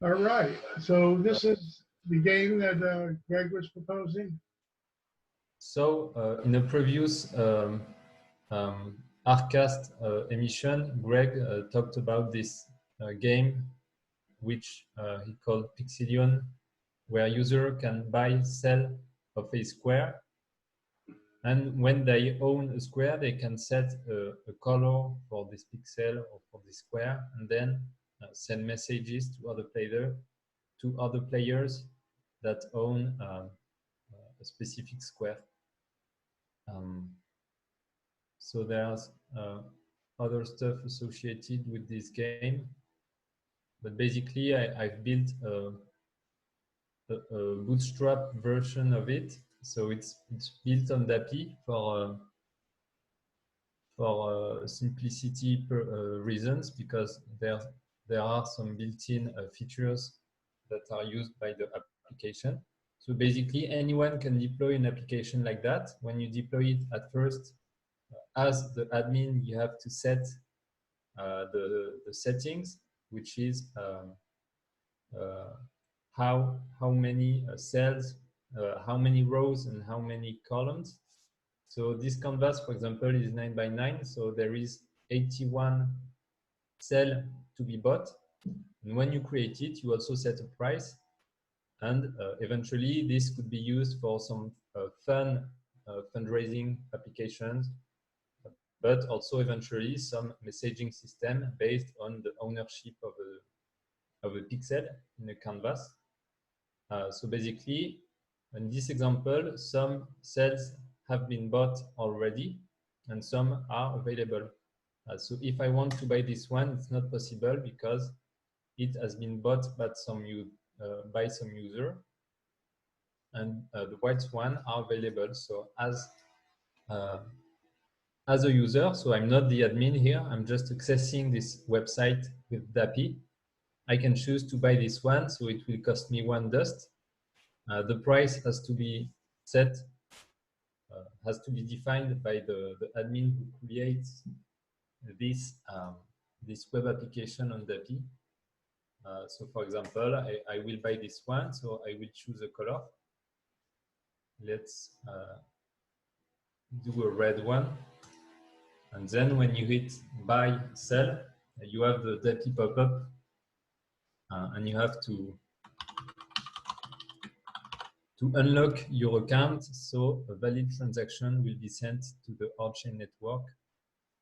All right. So this is the game that Greg was proposing. So in a previous Arcast emission, Greg talked about this game, which he called Pixelion, where user can buy, sell of a square. And when they own a square, they can set a color for this pixel or for this square, and then send messages to other players that own a specific square. So there's other stuff associated with this game, but basically I've built a bootstrap version of it. So it's built on dappy for simplicity reasons, because there are some built-in features that are used by the application. So basically anyone can deploy an application like that. When you deploy it at first, as the admin, you have to set the settings, which is how many cells, how many rows, and how many columns. So this canvas, for example, is 9 by 9, so there is 81 cell to be bought. And when you create it, you also set a price. And eventually, this could be used for some fun fundraising applications, but also eventually some messaging system based on the ownership of a pixel in a canvas. So basically, in this example, some cells have been bought already and some are available. So if I want to buy this one, it's not possible because it has been bought by some user, and the white one are available. So as a user, so I'm not the admin here, I'm just accessing this website with dappy. I can choose to buy this one, so it will cost me 1 dust. The price has to be set, has to be defined by the admin who creates this web application on dappy. So for example, I will buy this one, so I will choose a color. Let's do a red one. And then when you hit buy, sell, you have the dappy pop-up, and you have to unlock your account, so a valid transaction will be sent to the on-chain network.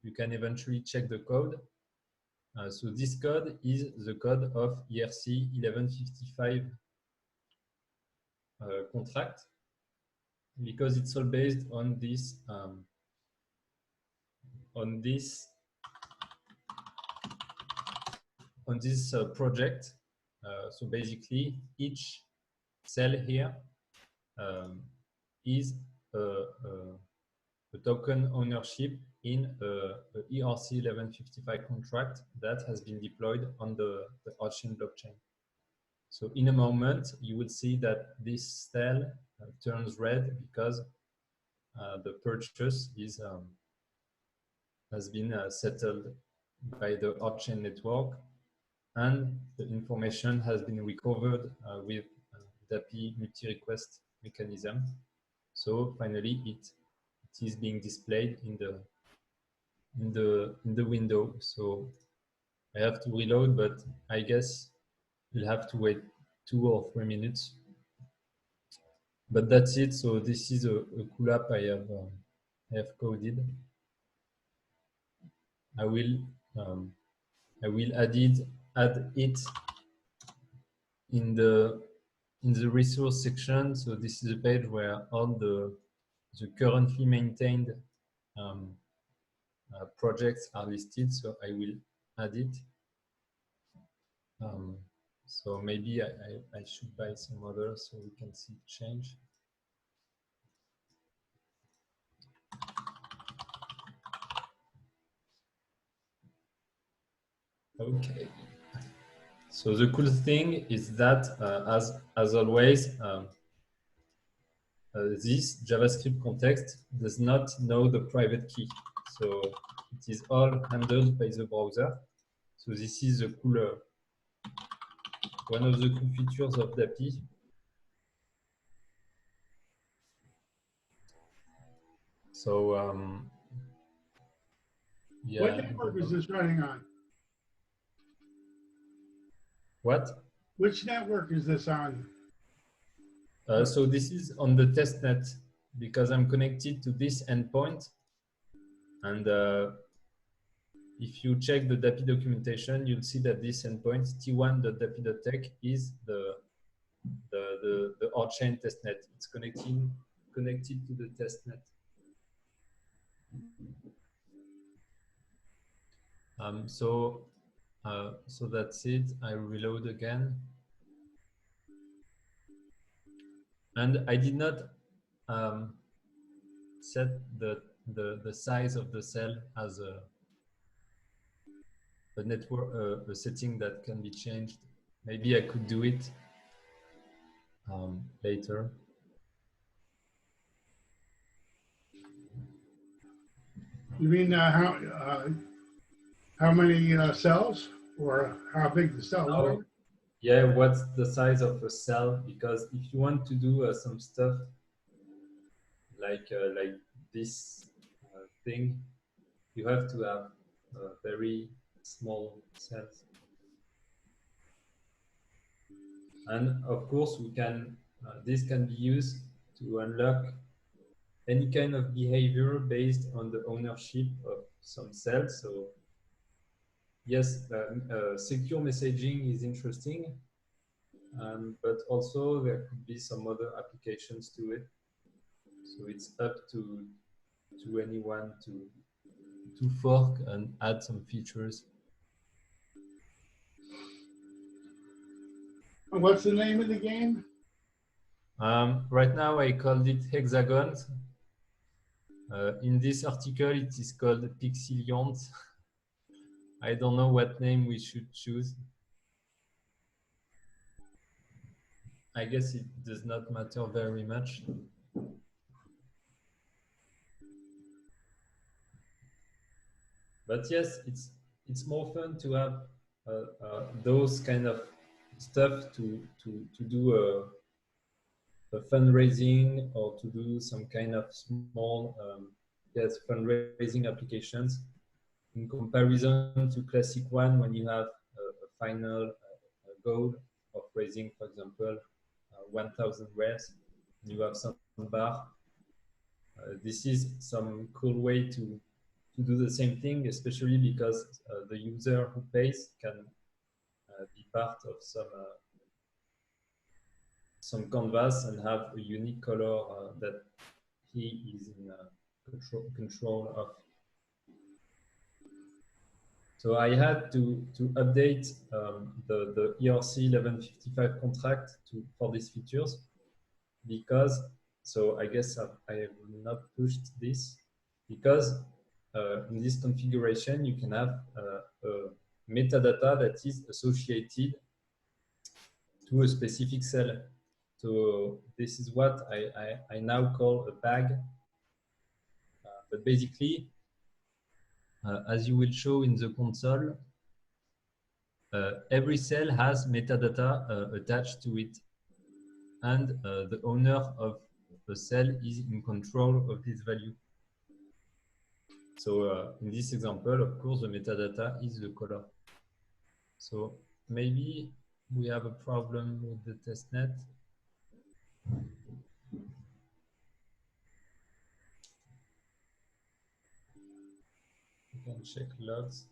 You can eventually check the code. So this code is the code of ERC-1155 contract, because it's all based on this project. So basically, each cell here is a token ownership in a ERC-1155 contract that has been deployed on the on-chain blockchain. So in a moment, you will see that this cell turns red because the purchase has been settled by the on-chain network, and the information has been recovered with dappy multi-request mechanism. So finally, it is being displayed in the window. So I have to reload, but I guess you'll have to wait 2 or 3 minutes. But that's it. So this is a cool app I have coded. I will add it in the resource section. So this is a page where all the currently maintained projects are listed. So I will add it. So maybe I should buy some others so we can see change. Okay. So the cool thing is that, as always, this JavaScript context does not know the private key. So it is all handled by the browser. So this is the one of the cool features of dappy. So yeah. What network is this running on? What? Which network is this on? So this is on the testnet because I'm connected to this endpoint. And if you check the dappy documentation, you'll see that this endpoint t1.dappy.tech is the on-chain testnet. It's connected to the testnet. So that's it. I reload again. And I did not set the size of the cell as a network, a setting that can be changed. Maybe I could do it later. You mean how many cells, or how big the cells are? Yeah, what's the size of a cell? Because if you want to do some stuff like this thing, you have to have very small cells. And of course, we can. This can be used to unlock any kind of behavior based on the ownership of some cells. So yes, secure messaging is interesting, but also there could be some other applications to it. So it's up to anyone to fork and add some features. And what's the name of the game? Right now I called it Hexagons. In this article it is called Pixelions. I don't know what name we should choose. I guess it does not matter very much. But yes, it's more fun to have those kind of stuff to do a fundraising or to do some kind of small yes, fundraising applications in comparison to classic one when you have a final goal of raising, for example, 1,000 rares. You have some bar. This is some cool way to do the same thing, especially because the user who pays can be part of some canvas and have a unique color that he is in control of. So I had to update the ERC-1155 contract for these features because, so I guess I have not pushed this because in this configuration you can have a metadata that is associated to a specific cell. So this is what I now call a bag. But basically, as you will show in the console, every cell has metadata attached to it. And the owner of the cell is in control of this value. So in this example, of course, the metadata is the color. So maybe we have a problem with the testnet. You can check logs.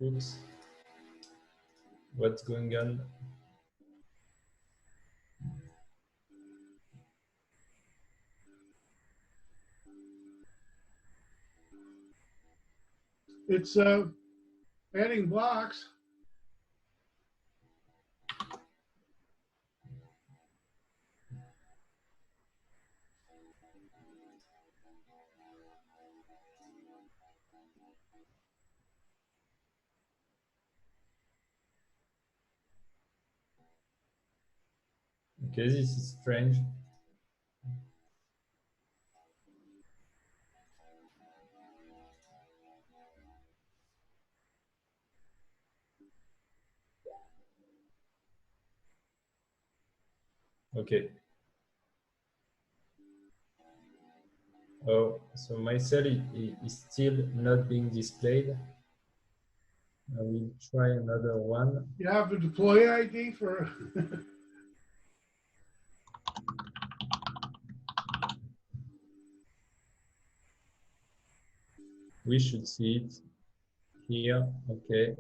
Oops. What's going on? It's adding blocks. Okay, this is strange. Okay. Oh, so my cell is still not being displayed. I will try another one. You have a deploy ID for, We should see it here. Okay.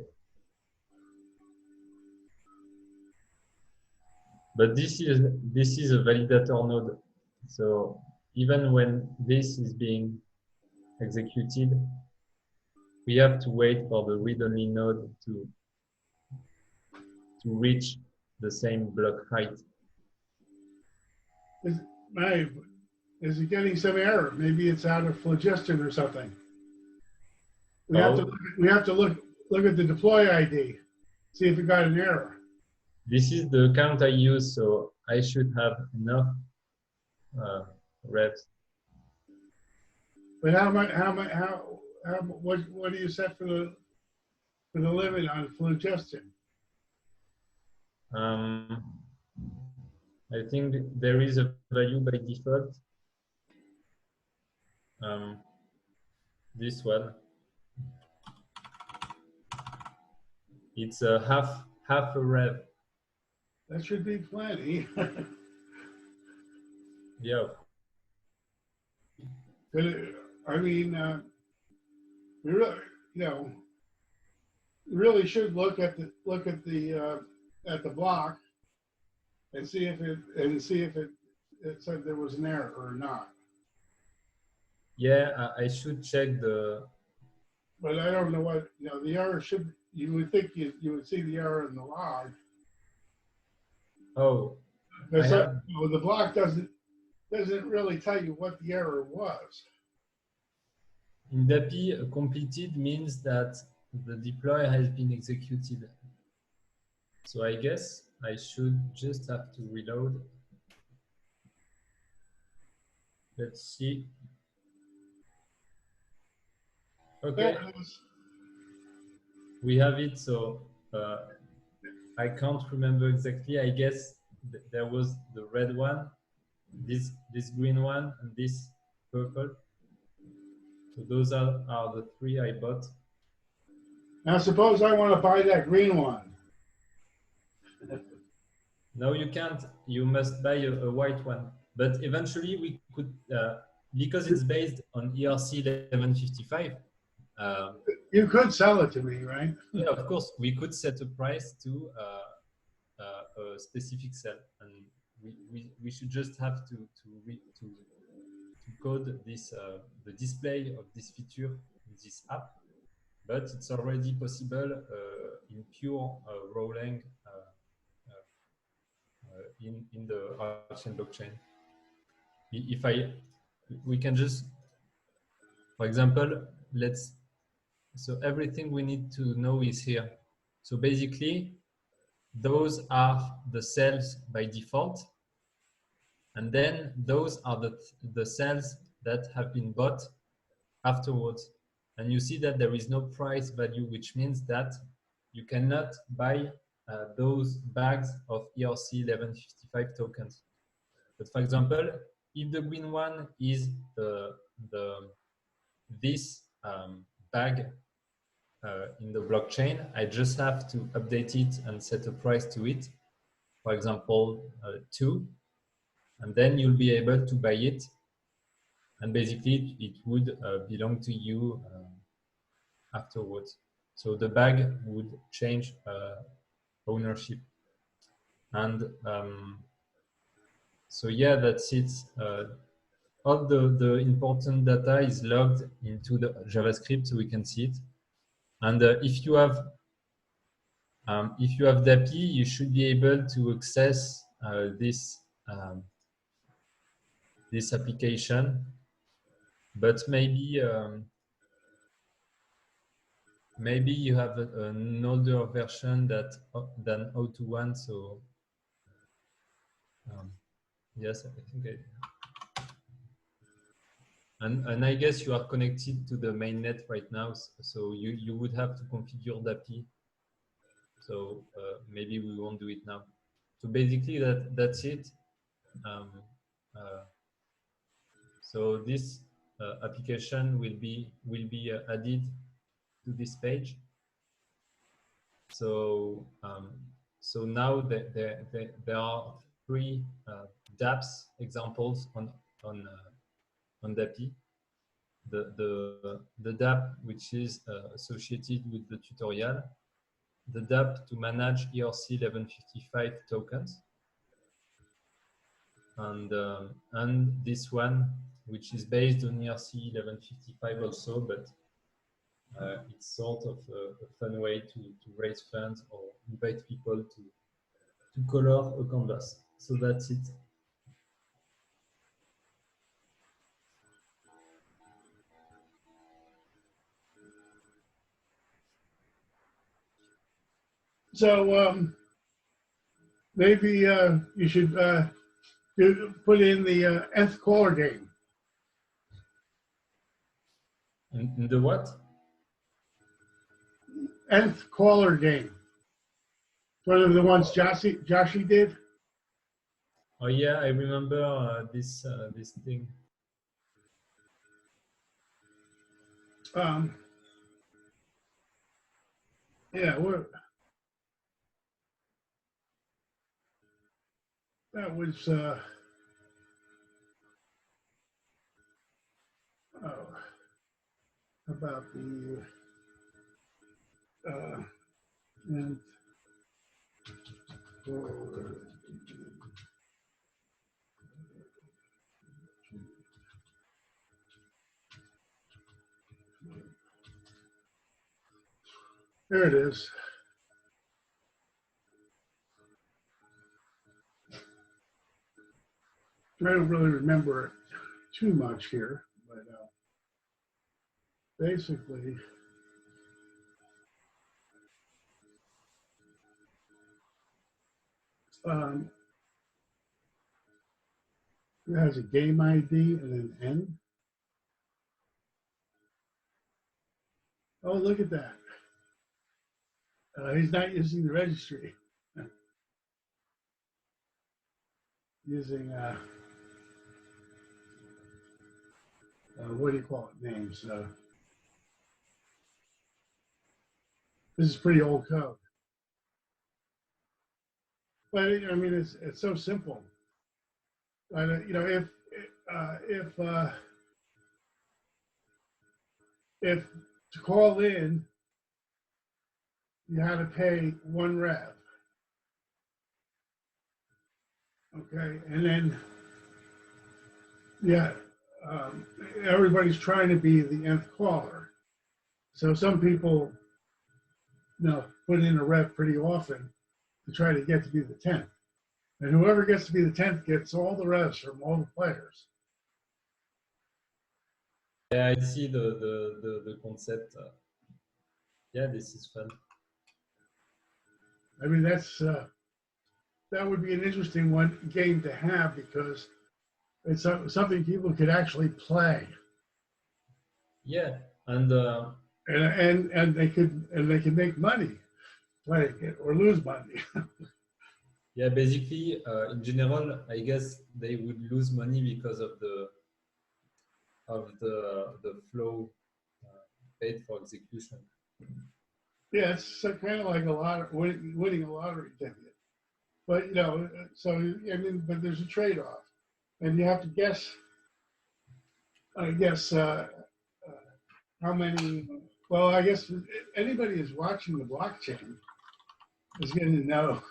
But this is a validator node. So even when this is being executed, we have to wait for the read-only node to reach the same block height. right, is it getting some error? Maybe it's out of phlogiston or something. We have to, look at the deploy ID, see if it got an error. This is the count I use, so I should have enough revs. But what do you set for the limit on phlogiston? I think there is a value by default. This one. It's a half a rev. That should be plenty. Yeah. I mean, we really, really should look at the block and see if it said there was an error or not. Yeah, I should check the. But I don't know what the error should. You would think you would see the error in the log. Oh. The block doesn't really tell you what the error was. In dappy, completed means that the deploy has been executed. So I guess I should just have to reload. Let's see. Okay. We have it. So I can't remember exactly. I guess there was the red one, this green one, and this purple. So those are the three I bought. Now suppose I want to buy that green one. No, you can't. You must buy a white one. But eventually we could, because it's based on erc-1155. You could sell it to me, right? Yeah, of course, we could set a price to a specific cell, and we should just have to code this the display of this feature in this app. But it's already possible in pure Rowlang in the erc blockchain. We can just, for example, so everything we need to know is here. So basically, those are the cells by default. And then those are the cells that have been bought afterwards. And you see that there is no price value, which means that you cannot buy those bags of ERC-1155 tokens. But for example, if the green one is this bag in the blockchain, I just have to update it and set a price to it. For example, 2, and then you'll be able to buy it. And basically, it would belong to you afterwards. So the bag would change ownership. And so yeah, that's it. All the important data is logged into the JavaScript, so we can see it. And if you have dappy, you should be able to access this application. But maybe maybe you have an older version than 021, so Yes, I think and I guess you are connected to the mainnet right now, so you would have to configure dappy. So maybe we won't do it now. So basically that's it. So this application will be added to this page. So so now there are 3 dapps examples on dappy. The dapp which is associated with the tutorial, the dapp to manage ERC-1155 tokens, and this one which is based on ERC-1155 also, but it's sort of a fun way to raise funds or invite people to color a canvas. So that's it. So maybe you should put in the nth caller game. In the what? Nth caller game. One of the ones Joshy did. Oh yeah, I remember this thing. Yeah, that was about the and there it is. I don't really remember it too much here, but basically, it has a game ID and an N. Oh, look at that. He's not using the registry. Using, what do you call it, names? This is pretty old code. But, I mean, it's so simple. But, you know, if to call in, you had to pay 1 rev. Okay, and then, yeah, everybody's trying to be the nth caller. So some people, put in a rev pretty often to try to get to be the 10th. And whoever gets to be the 10th gets all the revs from all the players. Yeah, I see the concept. Yeah, this is fun. I mean, that would be an interesting game to have because it's something people could actually play. Yeah, and they could make money playing it or lose money. yeah, basically, in general, I guess they would lose money because of the flow paid for execution. Yeah, it's kind of like winning a lottery ticket. But so I mean, but there's a trade-off, and you have to guess. I guess how many. Well, I guess anybody who's watching the blockchain is going to know.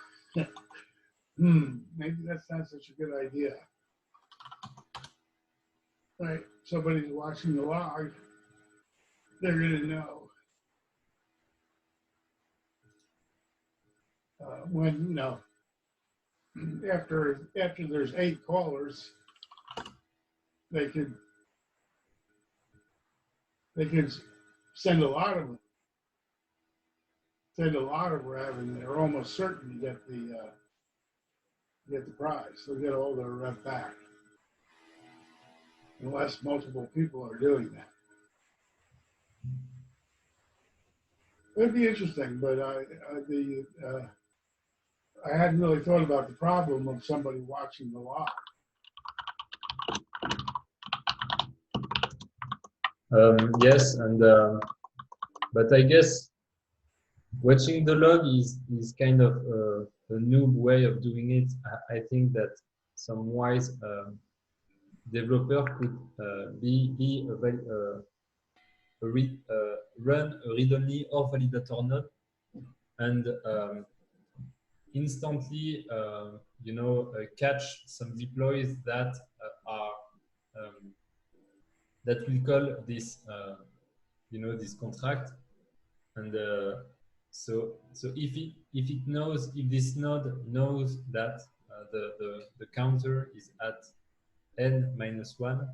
Maybe that's not such a good idea. Right? Somebody's watching the log, they're going to know when after there's 8 callers, they could send a lot of rev, and they're almost certain to get get the prize. They'll get all their rep back, unless multiple people are doing that. It'd be interesting, but I hadn't really thought about the problem of somebody watching the log. Yes, and but I guess watching the log is kind of a noob way of doing it. I think that some wise developer could run a read-only or validator node and instantly, catch some deploys that are that will call this, this contract, and so if this node knows that the counter is at n-1,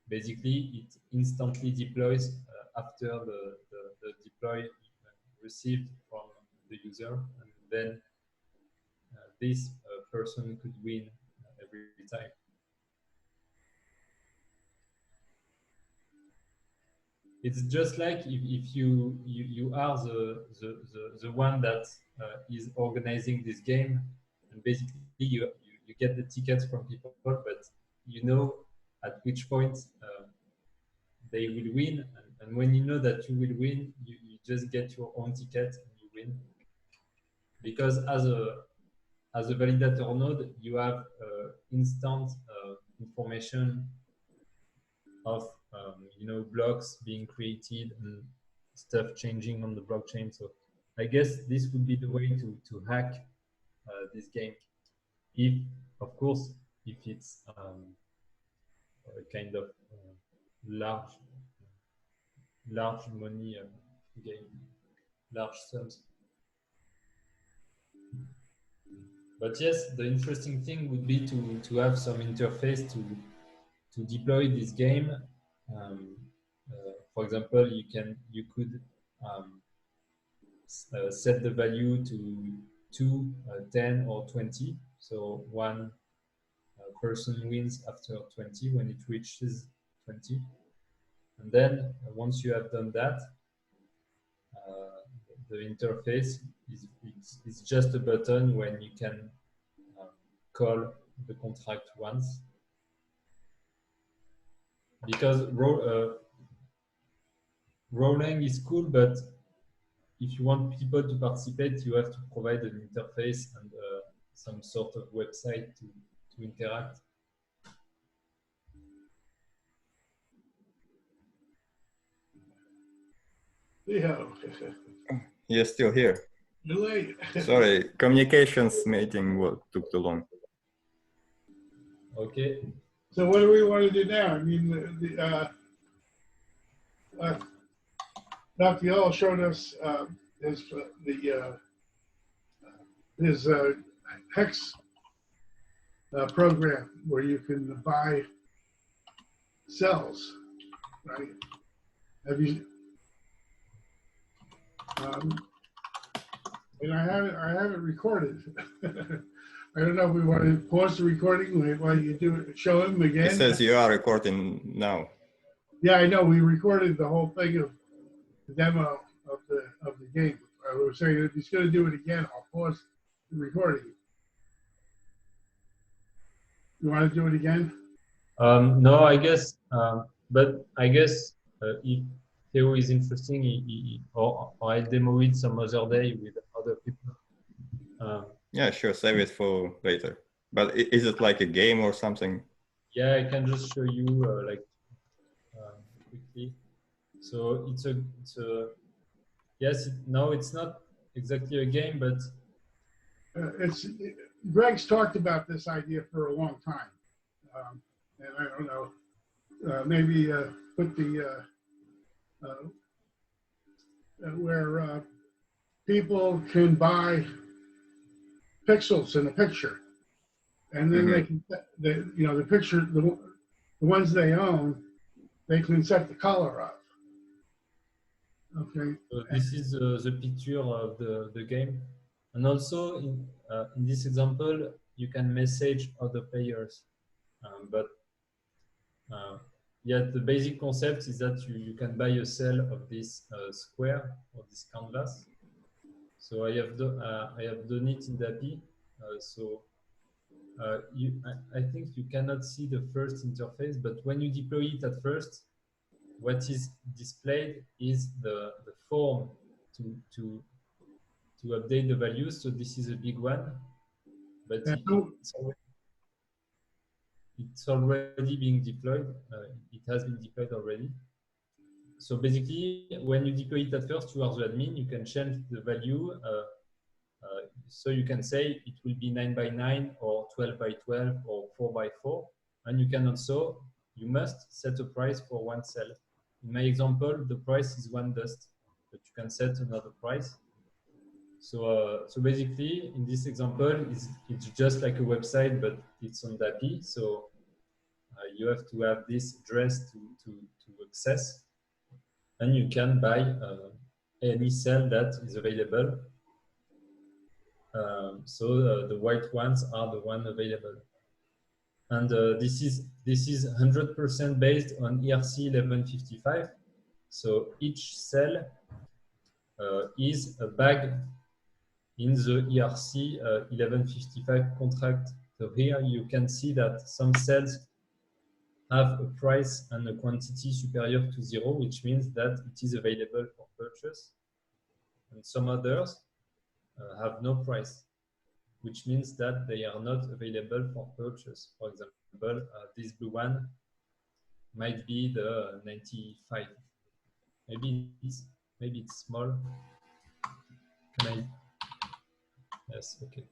basically it instantly deploys after the deploy received from the user, and then this person could win every time. It's just like if you are the one that is organizing this game, and basically you get the tickets from people, but you know at which point they will win, and when you know that you will win, you just get your own ticket and you win. Because as a validator node, you have instant information of blocks being created and stuff changing on the blockchain. So I guess this would be the way to hack this game, if of course if it's a kind of large money game, large sums. But yes, the interesting thing would be to have some interface to deploy this game. For example, you could set the value to 2, 10, or 20. So one person wins after 20 when it reaches 20. And then once you have done that, the interface is just a button when you can call the contract once. Because rolling is cool, but if you want people to participate, you have to provide an interface and some sort of website to interact. Yeah. You're still here. You're late. Sorry, communications meeting took too long. Okay. So what do we want to do now? I mean, Raphael showed us his hex program where you can buy cells, right? Have you? And I have it recorded. I don't know if we want to pause the recording while you do it. Show him again. It says you are recording now. Yeah, I know. We recorded the whole thing of the demo of the game. I was saying if he's going to do it again, I'll pause the recording. You want to do it again? No, I guess, but I guess if Theo is interesting, or I demo it some other day with other people. Yeah, sure. Save it for later. But is it like a game or something? Yeah, I can just show you quickly. So it's a yes. No, it's not exactly a game, but Greg's talked about this idea for a long time, and I don't know. Maybe put the where people can buy pixels in a picture, and then they can, the picture, the ones they own, they can set the color of. Okay. So this is the picture of the game, and also in this example, you can message other players, but yeah, the basic concept is that you can buy a cell of this square or this canvas. So I have done it in dappy. I think you cannot see the first interface, but when you deploy it at first, what is displayed is the form to update the values. So this is a big one, but it's already being deployed. It has been deployed already. So basically, when you deploy it at first, you are the admin, you can change the value. So you can say it will be 9 by 9 or 12 by 12 or 4 by 4. And you can also, you must set a price for one cell. In my example, the price is 1 dust, but you can set another price. So basically, in this example, it's just like a website, but it's on dappy. So you have to have this address to access. And you can buy any cell that is available. So the white ones are the one available. And this is 100% based on ERC-1155. So each cell is a bag in the ERC-1155 contract. So here you can see that some cells have a price and a quantity superior to 0, which means that it is available for purchase. And some others have no price, which means that they are not available for purchase. For example, this blue one might be the 95. Maybe it's small. Can I? Yes, okay.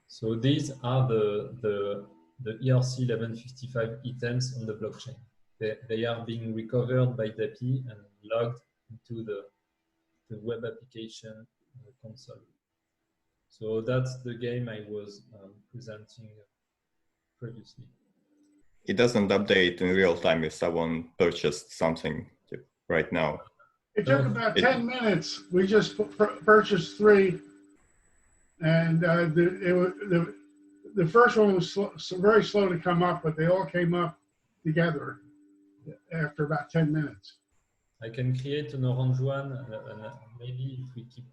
So these are the ERC-1155 items on the blockchain. They are being recovered by dappy and logged into the web application console. So that's the game I was presenting previously. It doesn't update in real time if someone purchased something right now. It took about 10 minutes. We just purchased 3, and the first one was very slow to come up, but they all came up together after about 10 minutes. I can create an orange one, and maybe if we keep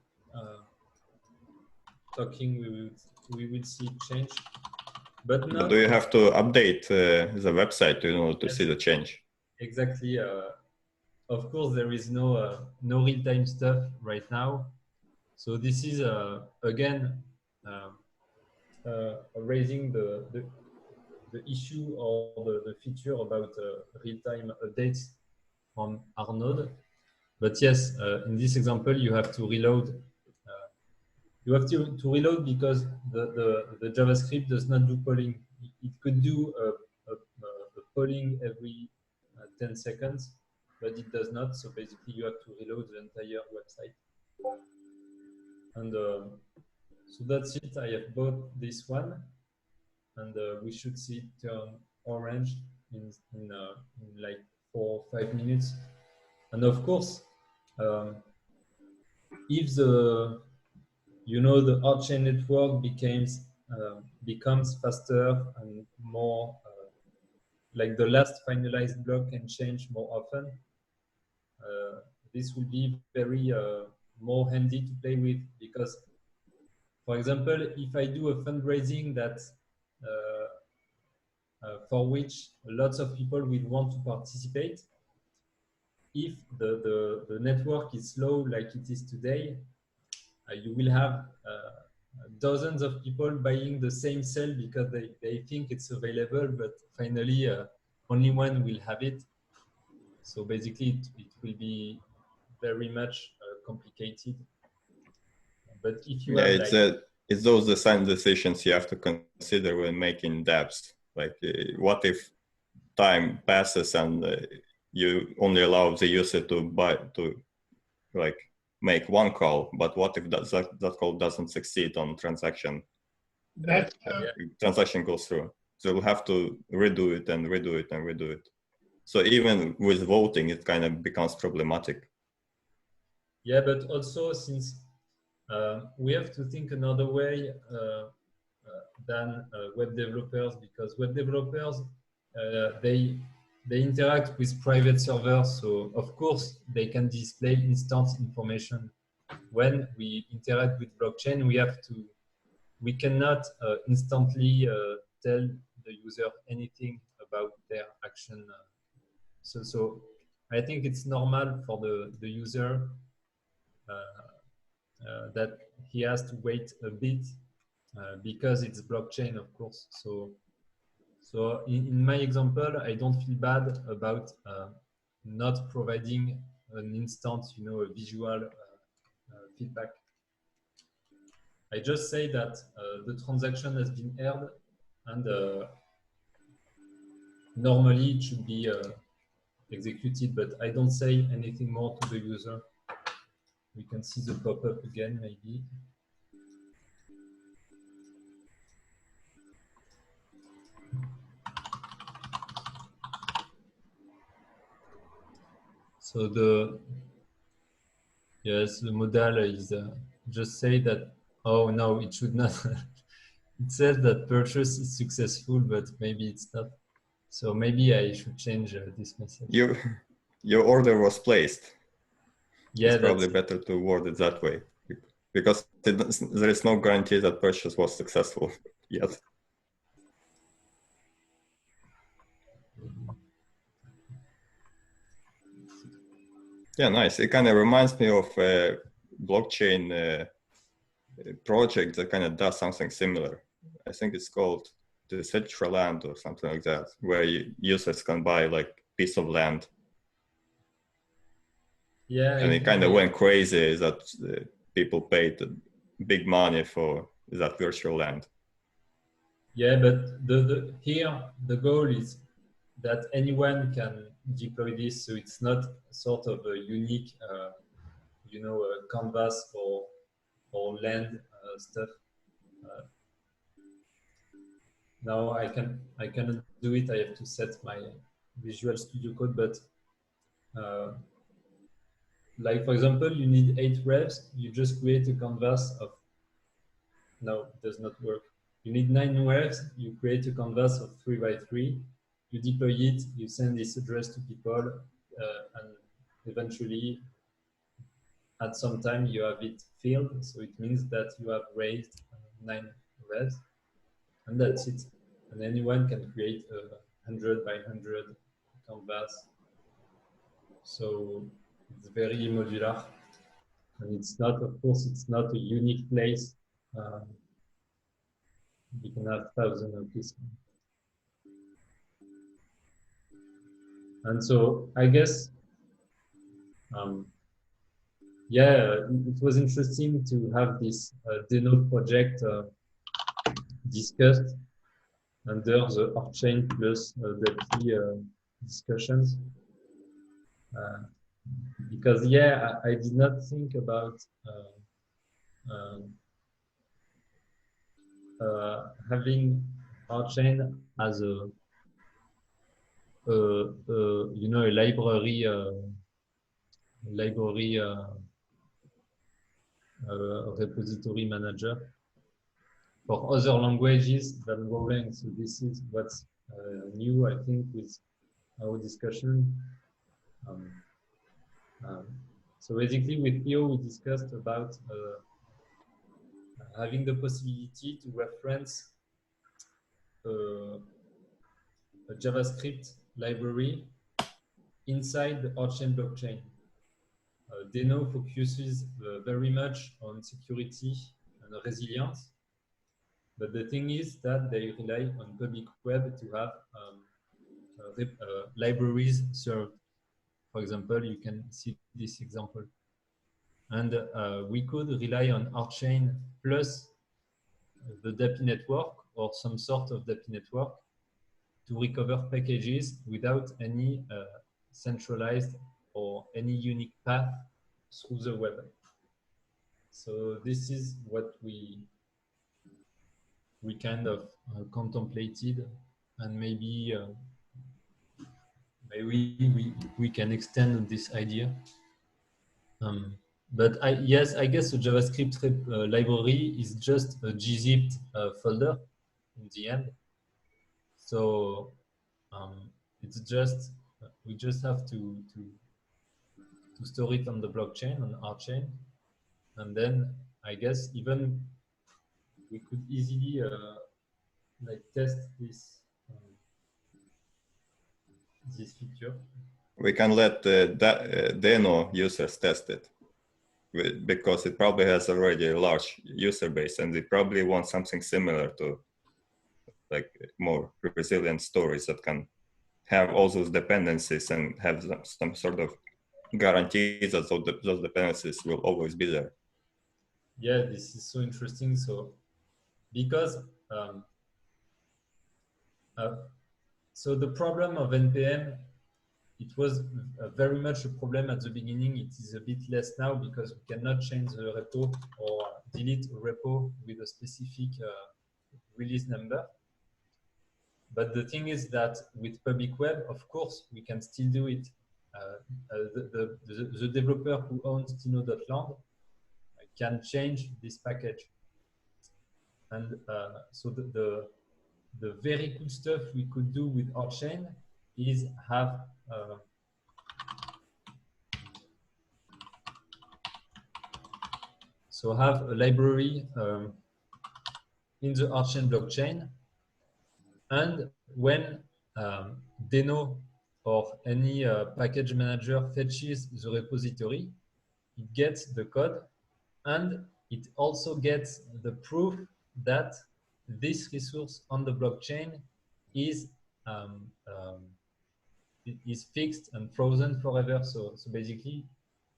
talking, we will see it change. But now, do you have to update the website in order to see the change? Exactly. Of course, there is no real-time stuff right now. So this is again raising the issue or the feature about real-time updates from our node. But yes, in this example, you have to reload. You have to reload because the JavaScript does not do polling. It could do a polling every 10 seconds, but it does not. So basically, you have to reload the entire website. And so that's it. I have bought this one, and we should see it turn orange in like 4 or 5 minutes. And of course, if the on-chain network becomes faster and more like the last finalized block can change more often, this will be very more handy to play with, because, for example, if I do a fundraising that for which lots of people will want to participate, if the network is slow like it is today, you will have dozens of people buying the same cell because they think it's available, but finally only one will have it. So basically it will be very much complicated. But if you have it's those design decisions you have to consider when making dApps. Like what if time passes and you only allow the user to make one call, but what if that call doesn't succeed on transaction? Transaction goes through. So we'll have to redo it and redo it and redo it. So even with voting, it kind of becomes problematic. Yeah, but also since we have to think another way than web developers, because web developers they interact with private servers, so of course they can display instance information. When we interact with blockchain, we cannot instantly tell the user anything about their action. So I think it's normal for the user that he has to wait a bit because it's blockchain, of course. So in my example, I don't feel bad about not providing an instant, a visual feedback. I just say that the transaction has been aired, and normally it should be executed, but I don't say anything more to the user. We can see the pop-up again, maybe. So the modal is just say that, oh no, it should not. It says that purchase is successful, but maybe it's not. So maybe I should change this message. Your order was placed. Yeah, it's probably better to word it that way, because there is no guarantee that purchase was successful yet. Yeah, nice. It kind of reminds me of a blockchain project that kind of does something similar. I think it's called Decentraland or something like that, where users can buy like piece of land. Yeah, and it kind of went crazy that people paid big money for that virtual land. Yeah, but here the goal is that anyone can deploy this, so it's not sort of a unique, canvas or land stuff. Now I cannot do it. I have to set my Visual Studio Code, but like for example, you need 8 revs. You just create a canvas of. No, it does not work. You need 9 revs. You create a canvas of 3 by 3. You deploy it. You send this address to people, and eventually, at some time, you have it filled. So it means that you have raised 9 revs, and that's it. And anyone can create a 100 by 100 canvas. So it's very modular, and it's not, of course, it's not a unique place. You can have thousands of these. And so I guess, it was interesting to have this Deno project discussed under the Orchain plus dappy discussions. Because I did not think about having Orchain as a library repository manager for other languages than Golang. So this is what's new, I think, with our discussion. So basically with Theo, we discussed about having the possibility to reference a JavaScript library inside the Orchain blockchain. Deno focuses very much on security and resilience, but the thing is that they rely on public web to have libraries served. For example, you can see this example. And we could rely on Orchain plus the dappy network or some sort of dappy network to recover packages without any centralized or any unique path through the web. So this is what we kind of contemplated, and maybe we can extend this idea. But yes, I guess the JavaScript library is just a gzipped folder in the end. So it's just we just have to store it on the blockchain, on our chain, and then I guess even we could easily like test this this feature. We can let Deno users test it because it probably has already a large user base, and they probably want something similar to like more resilient stories that can have all those dependencies and have some sort of guarantee that those dependencies will always be there. Yeah, this is so interesting. So because so the problem of NPM, it was very much a problem at the beginning. It is a bit less now because we cannot change the repo or delete a repo with a specific release number. But the thing is that with public web, of course, we can still do it. The developer who owns Tino.land can change this package. And so the very cool stuff we could do with our chain is have have a library in the Archain blockchain, and when Deno or any package manager fetches the repository, it gets the code, and it also gets the proof that this resource on the blockchain is fixed and frozen forever. So basically,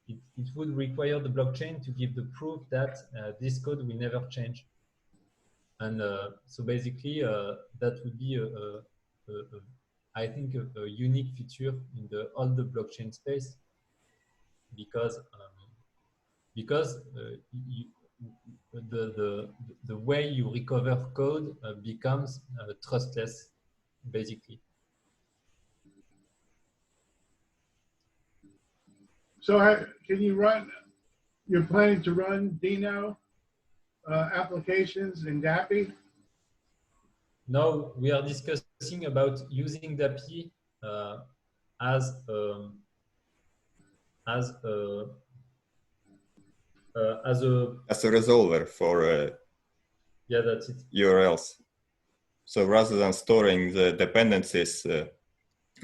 it would require the blockchain to give the proof that this code will never change. And so basically, that would be I think a unique feature in all the blockchain space, because the way you recover code becomes trustless, basically. So can you run, you're planning to run Deno applications in dappy? Now we are discussing about using dappy as a resolver for yeah, that's it. URLs. So rather than storing the dependencies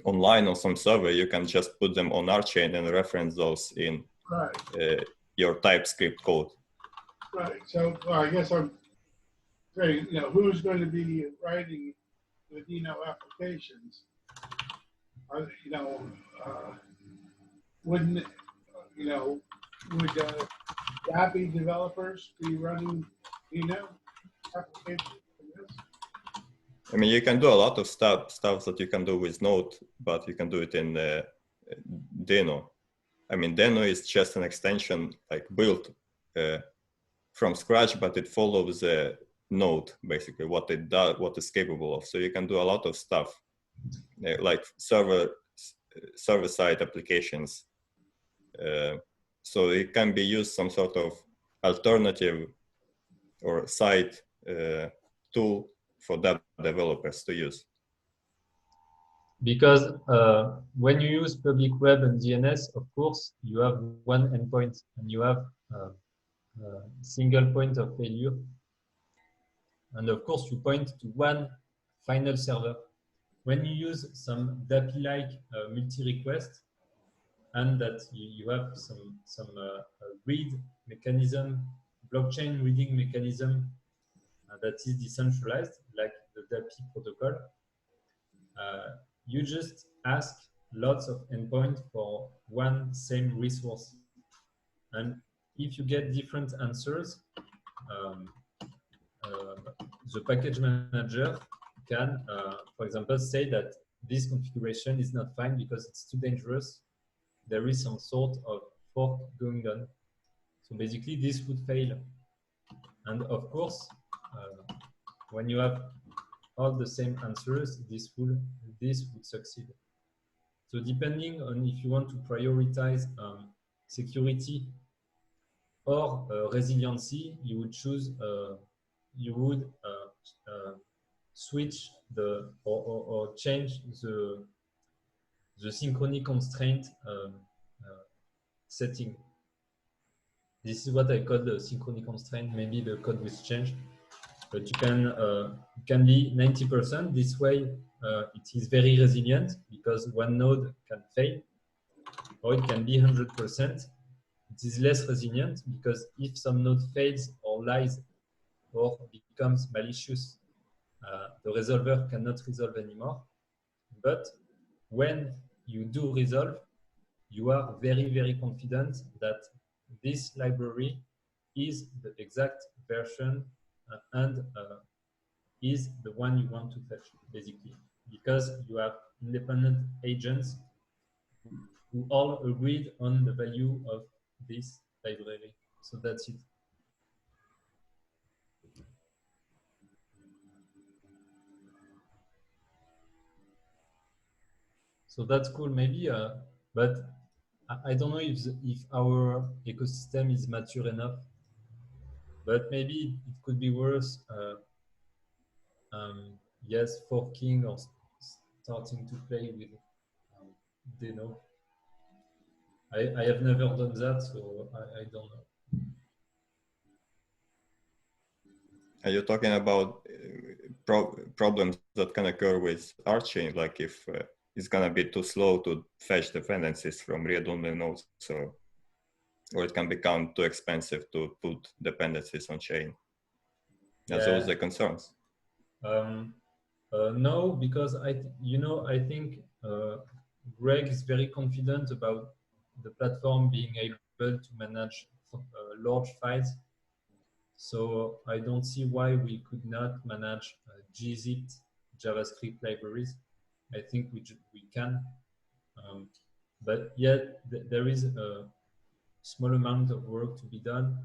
online on some server, you can just put them on our chain and reference those in your TypeScript code. Right. So I guess I'm saying, who's going to be writing the Deno applications? Wouldn't would dappy developers be running Deno applications for this? I mean, you can do a lot of stuff that you can do with Node, but you can do it in Deno. I mean, Deno is just an extension like built from scratch, but it follows the Node, basically what it does, what it's capable of. So you can do a lot of stuff like server-side applications. So it can be used some sort of alternative or side tool for dapp developers to use. Because when you use public web and DNS, of course, you have one endpoint and you have a single point of failure. And of course, you point to one final server. When you use some dappy-like multi-request, and that you have some read mechanism, blockchain reading mechanism that is decentralized, like the dappy protocol, you just ask lots of endpoints for one same resource. And if you get different answers, the package manager can, for example, say that this configuration is not fine because it's too dangerous. There is some sort of fork going on. So basically, this would fail. And of course, when you have all the same answers, this would succeed. So depending on if you want to prioritize security or resiliency, you would choose, you would switch or change the synchrony constraint setting. This is what I call the synchrony constraint. Maybe the code will change, but you can be 90%. This way, it is very resilient because one node can fail, or it can be 100%. It is less resilient because if some node fails or lies or becomes malicious, the resolver cannot resolve anymore. But when you do resolve, you are very, very confident that this library is the exact version and is the one you want to fetch, basically, because you have independent agents who all agreed on the value of this library. So that's it. So that's cool, maybe, but I don't know if our ecosystem is mature enough, but maybe it could be worth, yes, forking or starting to play with Deno. I have never done that, so I don't know. Are you talking about problems that can occur with ArchChain, like if it's gonna be too slow to fetch dependencies from read-only nodes, so, or it can become too expensive to put dependencies on chain? Are those the concerns? No, because I think Greg is very confident about the platform being able to manage large files. So I don't see why we could not manage gzipped JavaScript libraries. I think we can, but yet there is a small amount of work to be done.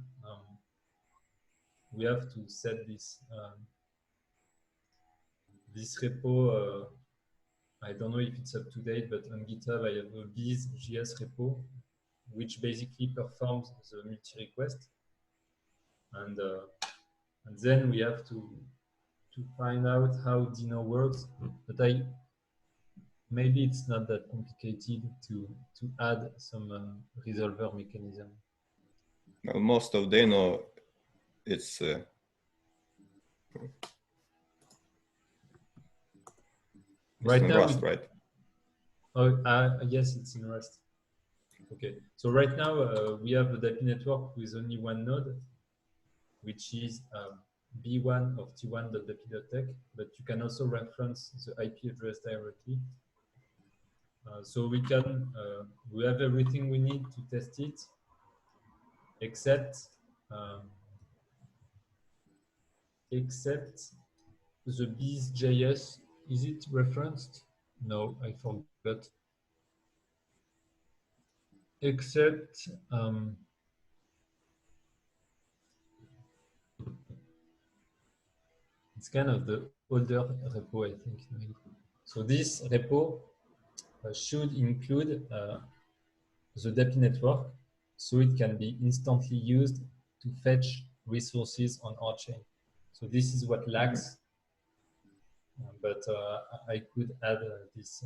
We have to set this this repo. I don't know if it's up to date, but on GitHub I have a biz.js repo, which basically performs the multi-request, and then we have to find out how Deno works. But maybe it's not that complicated to add some resolver mechanism. Well, most of Deno, it's right in now, Rust, right? Oh, yes, it's in Rust. Okay, so right now we have a dappy network with only one node, which is b1 of t1.dappy.tech, but you can also reference the IP address directly. So we have everything we need to test it, except the biz.js. Is it referenced? No, I forgot. Except it's kind of the older repo, I think. So this repo should include the dappy network, so it can be instantly used to fetch resources on our chain. So this is what lacks, but I could add this.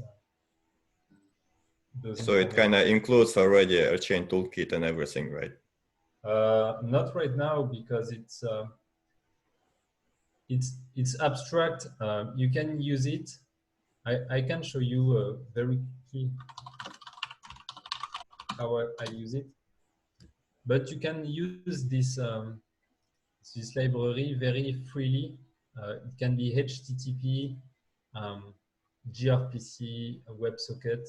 So it kind of includes already a chain toolkit and everything, right? Not right now, because it's abstract. You can use it. I can show you very quickly how I use it. But you can use this this library very freely. It can be HTTP, gRPC, WebSocket.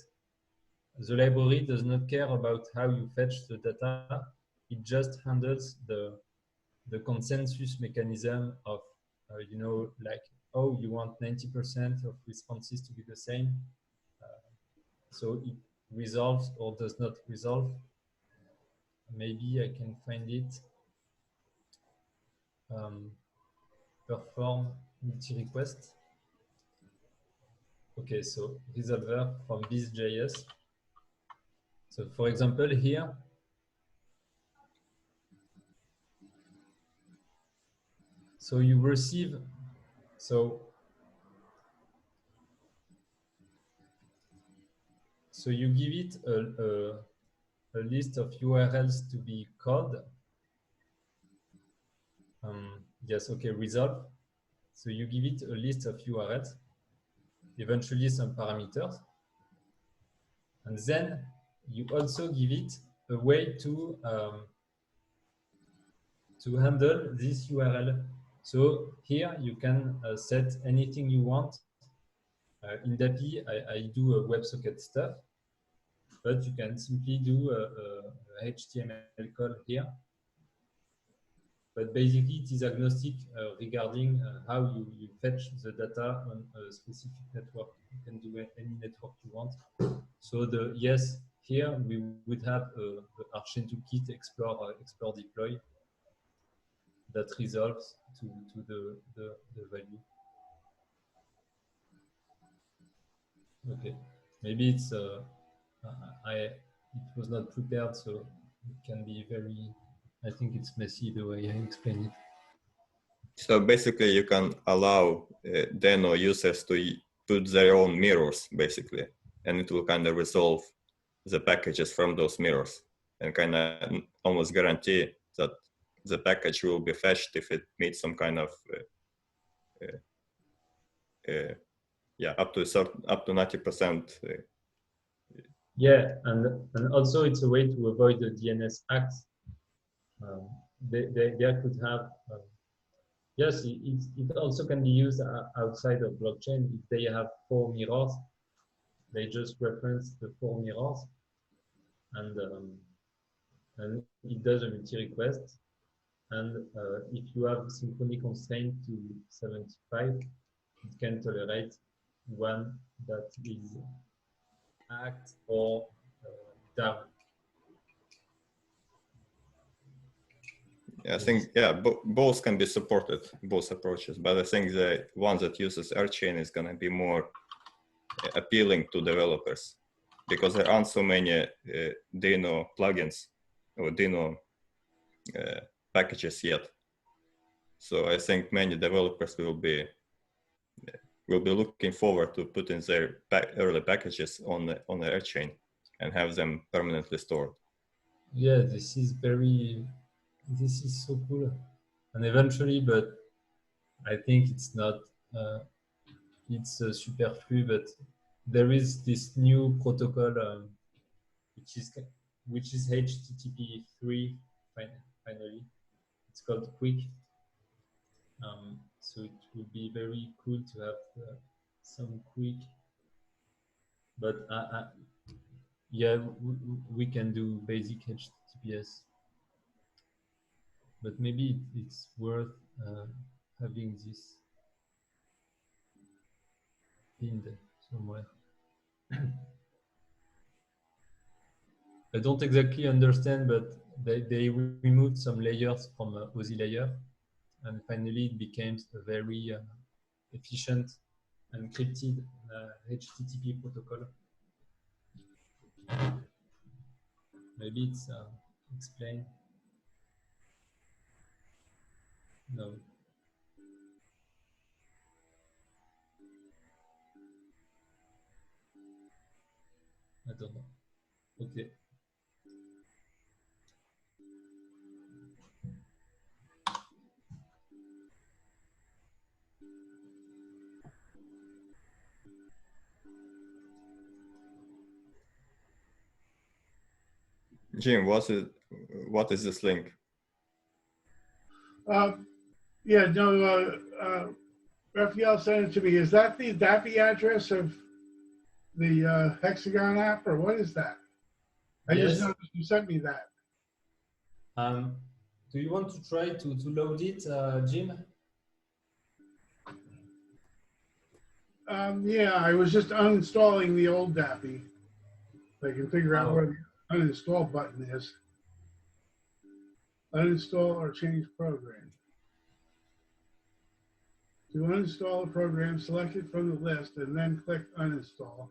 The library does not care about how you fetch the data. It just handles the consensus mechanism of, you know, like, oh, you want 90% of responses to be the same. So it resolves or does not resolve. Maybe I can find it. Perform multi-request. Okay, so resolver from biz.js. So for example, here, So you receive, so you give it a list of URLs to be called. Yes, okay, resolve. So you give it a list of URLs, eventually some parameters, and then you also give it a way to handle this URL. So here you can set anything you want. In dappy, I do a WebSocket stuff, but you can simply do a HTML call here. But basically, it is agnostic regarding how you fetch the data on a specific network. You can do any network you want. So yes, here we would have the Archain toolkit explore deploy that resolves to the value. Okay, maybe it's it was not prepared, so it can be very. I think it's messy the way I explain it. So basically, you can allow Deno users to put their own mirrors, basically, and it will kind of resolve the packages from those mirrors and kind of almost guarantee that the package will be fetched if it meets some kind of up to 90%. Yeah, and also it's a way to avoid the DNS hacks. They could have. Yes, it also can be used outside of blockchain. If they have 4 mirrors, they just reference the 4 mirrors, and it does a multi-request. And if you have synchrony constraint to 75, it can tolerate one that is hacked or down. I think, yeah, both can be supported, both approaches, but I think the one that uses erc-1155 is going to be more appealing to developers because there aren't so many Deno plugins or Deno packages yet. So I think many developers will be looking forward to putting their early packages on the erc-1155 and have them permanently stored. Yeah, this is so cool. And eventually, but I think it's not, it's superflu, but there is this new protocol, which is HTTP 3, finally. It's called Quick. So it would be very cool to have some Quick, but yeah, we can do basic HTTPS, but maybe it's worth having this pinned somewhere. I don't exactly understand, but they removed some layers from OSI layer, and finally it became a very efficient encrypted HTTP protocol. Maybe it's explained. No. I don't know. Okay. Jim, what is this link? Yeah, no, Raphael sent it to me. Is that the dappy address of the Hexagon app, or what is that? I Yes. just noticed you sent me that. Do you want to try to load it, Jim? Yeah, I was just uninstalling the old dappy. I can figure out where the uninstall button is. Uninstall or change program. To uninstall a program, select it from the list and then click uninstall.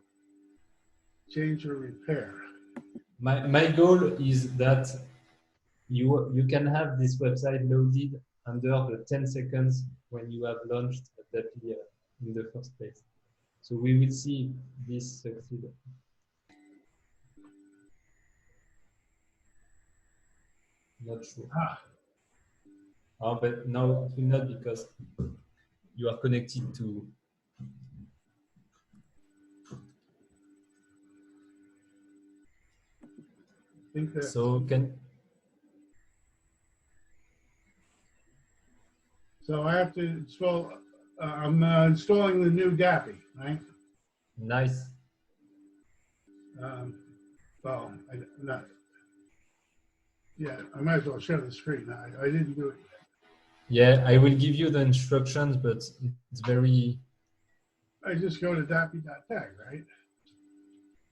Change or repair. My goal is that you can have this website loaded under the 10 seconds when you have launched a dappy in the first place. So we will see if this succeed. Not sure. Oh, but no, it will not, because you are connected to. So can. So I have to install. I'm installing the new dappy, right? Nice. Well, not. Yeah, I might as well show the screen. I didn't do it yet. Yeah, I will give you the instructions, but it's very. I just go to dappy.tech, right?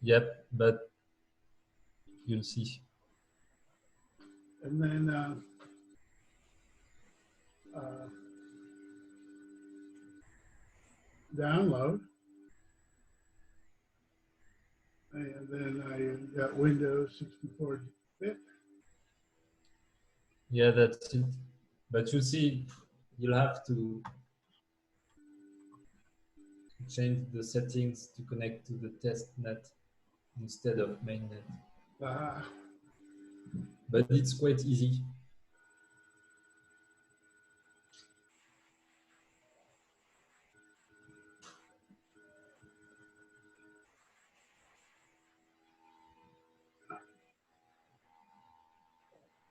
Yep, but you'll see. And then download. And then I got Windows 64-bit. Yeah, that's it. But you see, you'll have to change the settings to connect to the testnet instead of mainnet. But it's quite easy.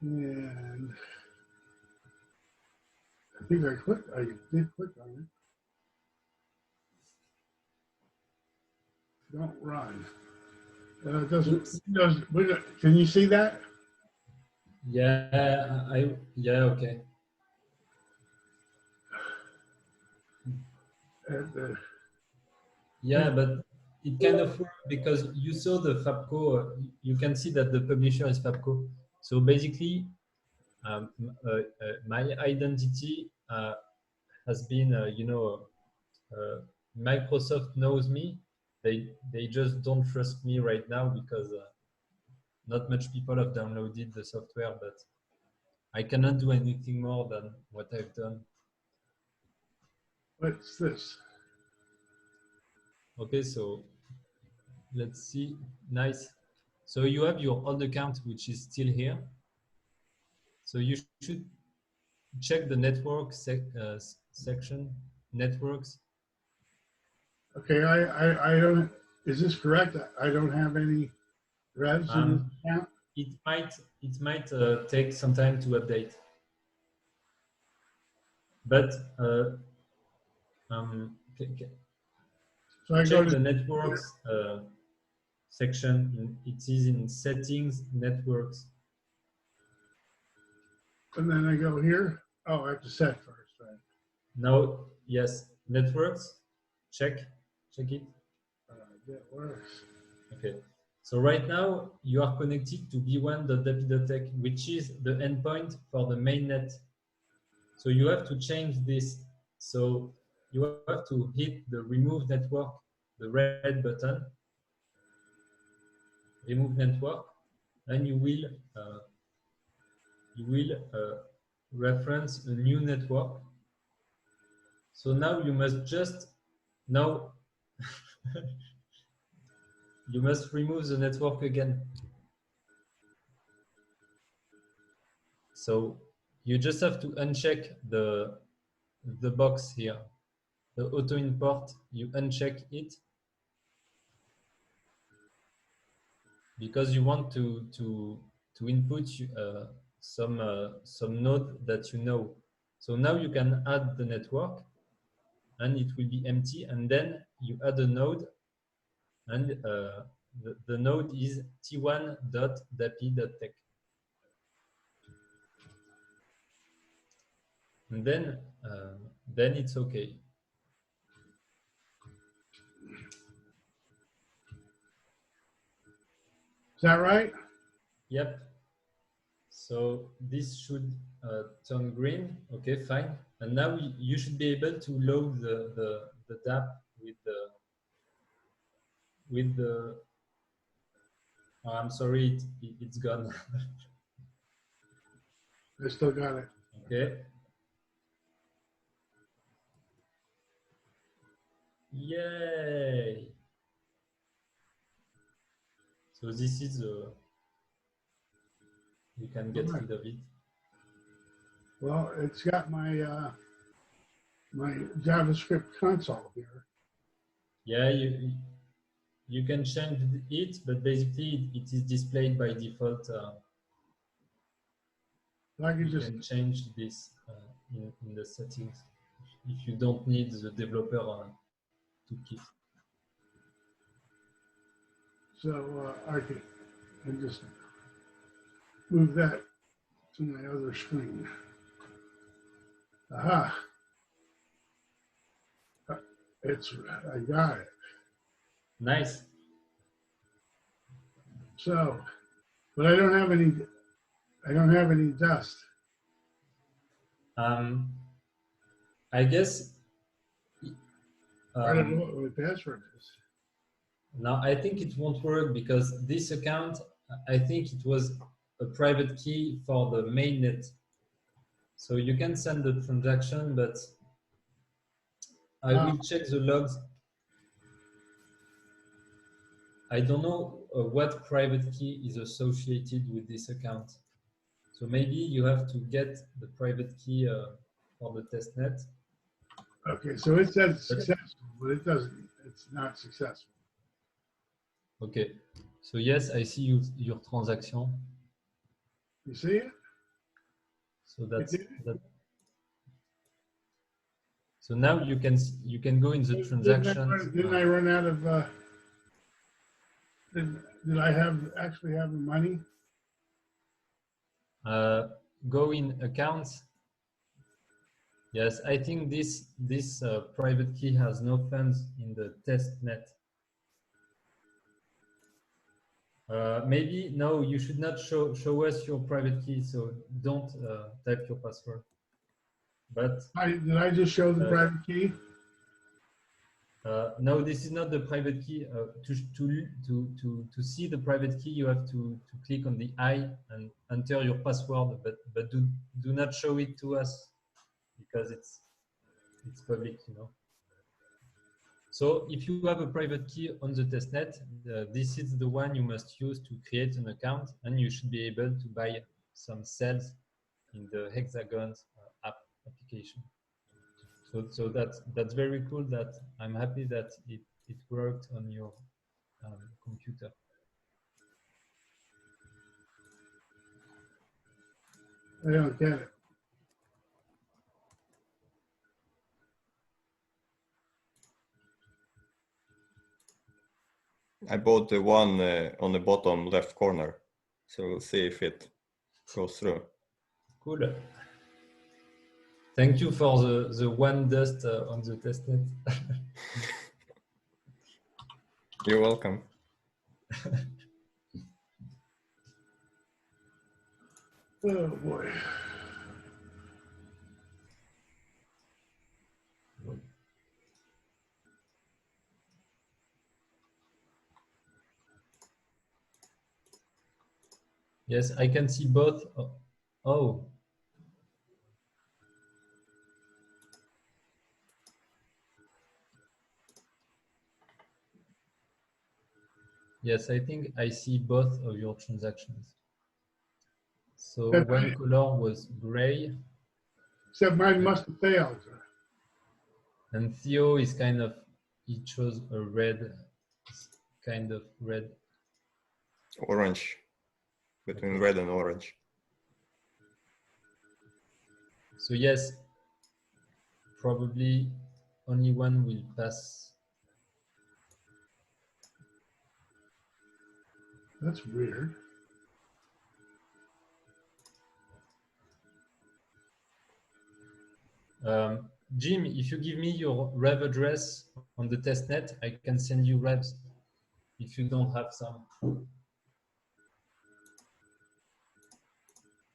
And I think I did click on it. Don't run. It doesn't. Can you see that? Yeah, okay. Yeah, but it kind of worked because you saw the Fabco. You can see that the publisher is Fabco. So basically, my identity has been, Microsoft knows me. They just don't trust me right now because not much people have downloaded the software, but I cannot do anything more than what I've done. What's this? Okay, so let's see. Nice. So you have your old account, which is still here. So you should check the network section, networks. Okay, I don't. Is this correct? I don't have any revs in this account. It might take some time to update, but So I go check to the networks section. It is in settings, networks. and then I go here. Oh, I have to set first, right? Now, yes, networks. Check it. That works. Okay. So right now you are connected to b1.dappy.tech, which is the endpoint for the mainnet. So you have to change this. So you have to hit the remove network, the red button, remove network, and you will reference a new network. So now you must just now you must remove the network again. So you just have to uncheck the box here, the auto import. You uncheck it because you want to input some node that you know. So now you can add the network, and it will be empty. And then you add a node, and the node is t1.dappy.tech. And then it's okay. Is that right? Yep. So this should turn green. Okay, fine. And now you should be able to load the dapp with the. Oh, I'm sorry, it's gone. I still got it. Okay. Yay! So this is you can get rid of it. Well, it's got my my JavaScript console here. Yeah, you can change it, but basically it is displayed by default. I can You just can change this in the settings if you don't need the developer toolkit. so I can just move that to my other screen. Aha! I got it. Nice. So, but I don't have any dust. I guess. I don't know what my password is. Now I think it won't work because this account, I think it was a private key for the mainnet. So you can send the transaction, but I will check the logs. I don't know what private key is associated with this account. So maybe you have to get the private key for the testnet. Okay, so it says successful, but it doesn't. It's not successful. Okay. So yes, I see your transaction. You see it? So that's that. So now you can go in the transactions. Didn't I run out of? Did I actually have the money? Go in accounts. Yes, I think this private key has no funds in the testnet. Maybe no, you should not show us your private key. So don't type your password. But Did I just show the private key? No, this is not the private key. To see the private key, you have to click on the I and enter your password. But do not show it to us because it's public, you know. So if you have a private key on the testnet, this is the one you must use to create an account, and you should be able to buy some cells in the hexigox app application. So that's very cool. That I'm happy that it worked on your computer. I don't get it. I bought the one on the bottom left corner, so we'll see if it goes through. Cool. Thank you for the one dust on the testnet. You're welcome. Oh boy. Yes, I can see both. Oh. Yes, I think I see both of your transactions. So one color was gray. Except mine must have failed. And Theo is kind of, he chose a red, kind of red. Orange, between red and orange. So yes, probably only one will pass. That's weird. Jim, if you give me your rev address on the testnet, I can send you revs if you don't have some.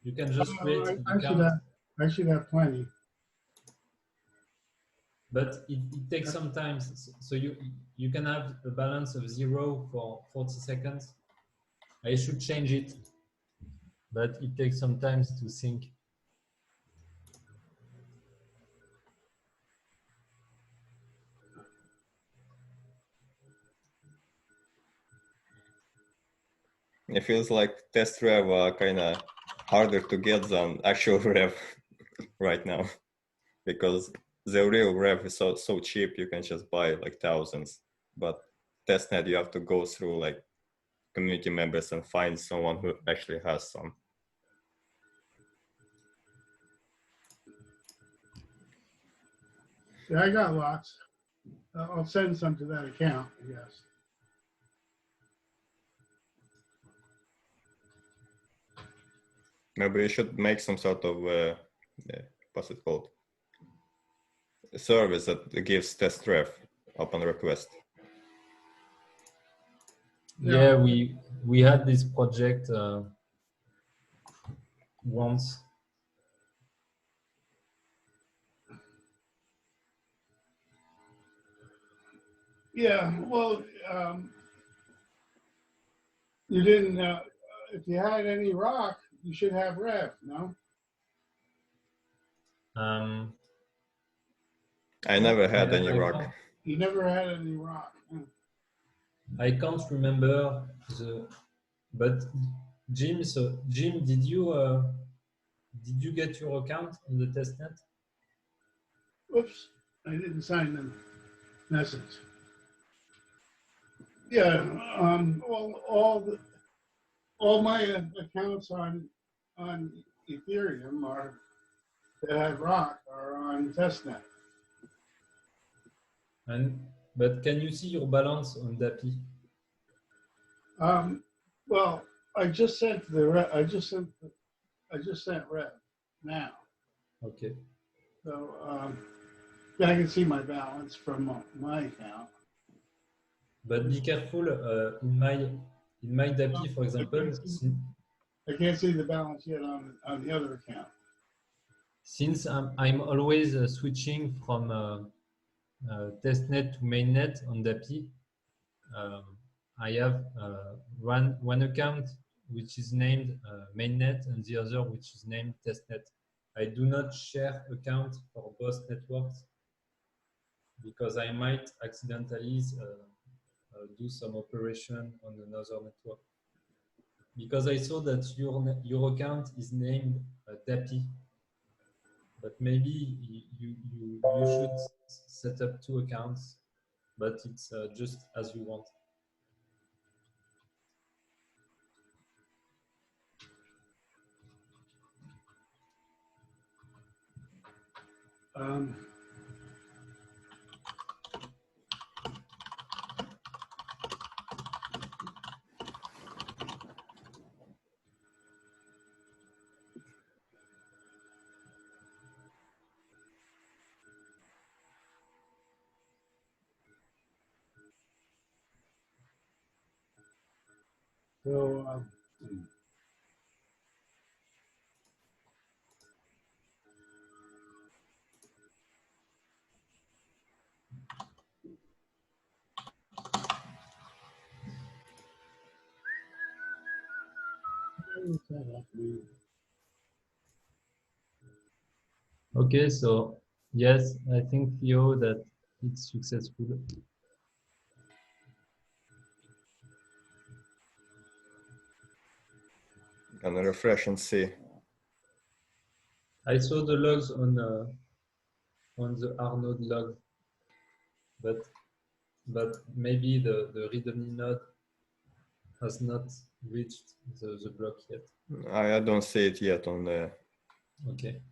You can just create an account. I should have plenty. But it takes some time. So you can have a balance of 0 for 40 seconds. I should change it, but it takes some time to sync. It feels like test rev are kind of harder to get than actual rev right now, because the real rev is so cheap, you can just buy like thousands. But testnet, you have to go through like community members and find someone who actually has some. Yeah, I got lots. I'll send some to that account, I guess. Maybe you should make some sort of what's it called? A service that gives test ref upon request. Yeah, we had this project once. Yeah, well, you didn't. If you had any rock, you should have rev. No. I never had any I rock. can't, You never had any rock. I can't remember but Jim. So Jim, did you get your account on the testnet? Oops, I didn't sign the message. Yeah, all my accounts on Ethereum are that have rock are on testnet. But can you see your balance on dappy? Well, I just sent I just sent rev now. Okay. So I can see my balance from my account. But be careful. In my dappy, for example, I can't see the balance yet on the other account. since I'm always switching from testnet to mainnet on dappy, I have one account which is named mainnet and the other which is named testnet. I do not share account for both networks because I might accidentally do some operation on another network. Because I saw that your account is named dappy, but maybe you should set up 2 accounts, but it's just as you want. So Okay, so yes, I think Theo that it's successful. Gonna refresh and see. I saw the logs on the Arnode log, but maybe the readme node has not reached the block yet. I don't see it yet on the. Okay.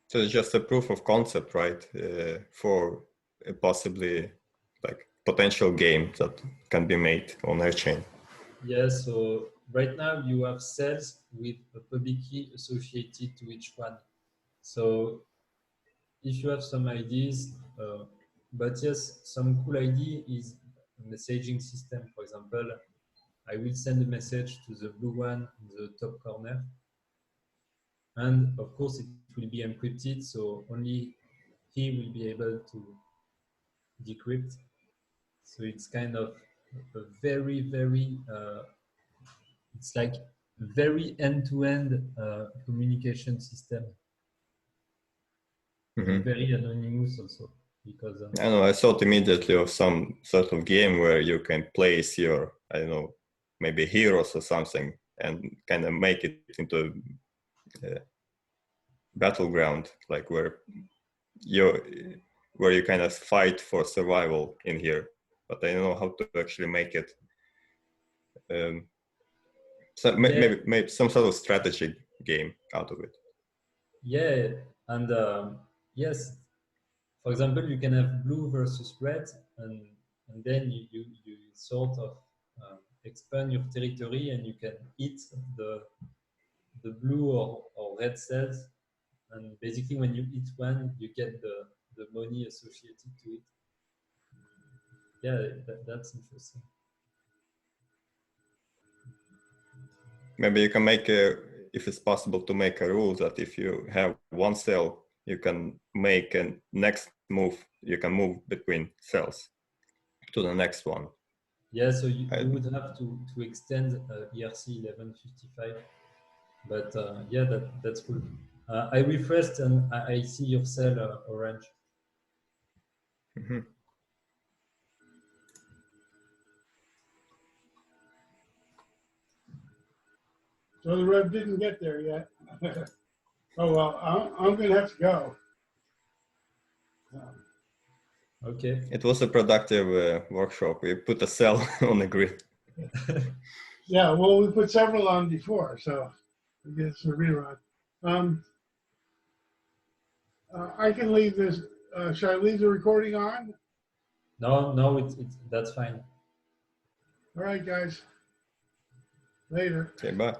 So it's just a proof of concept, right? For a possibly like potential game that can be made on Airchain. Yeah, so right now you have cells with a public key associated to each one. So if you have some ideas, but yes, some cool idea is a messaging system. For example, I will send a message to the blue one in the top corner. And of course, it will be encrypted, so only he will be able to decrypt. So it's kind of a very, very it's like very end-to-end communication system. Mhm. Very anonymous also, because I don't know, I thought immediately of some sort of game where you can place your, I don't know, maybe heroes or something and kind of make it into a battleground, like where you kind of fight for survival in here. But I don't know how to actually make it. So yeah, maybe some sort of strategy game out of it. yeah, and yes, for example, you can have blue versus red, and then you sort of expand your territory, and you can hit the blue or red cells, and basically when you hit one, you get the money associated to it. Yeah, that's interesting. Maybe you can make a, if it's possible to make a rule that if you have one cell, you can make a next move. You can move between cells to the next one. Yeah, so you would have to extend ERC-1155, but yeah, that's cool. I refreshed and I see your cell orange. Mm-hmm. So the rev didn't get there yet. Oh well, I'm gonna have to go. Okay. It was a productive workshop. We put a cell on the grid. Yeah, well, we put several on before, so I guess a rerun. I can leave this. Should I leave the recording on? No, that's fine. All right, guys. Later. Okay, bye.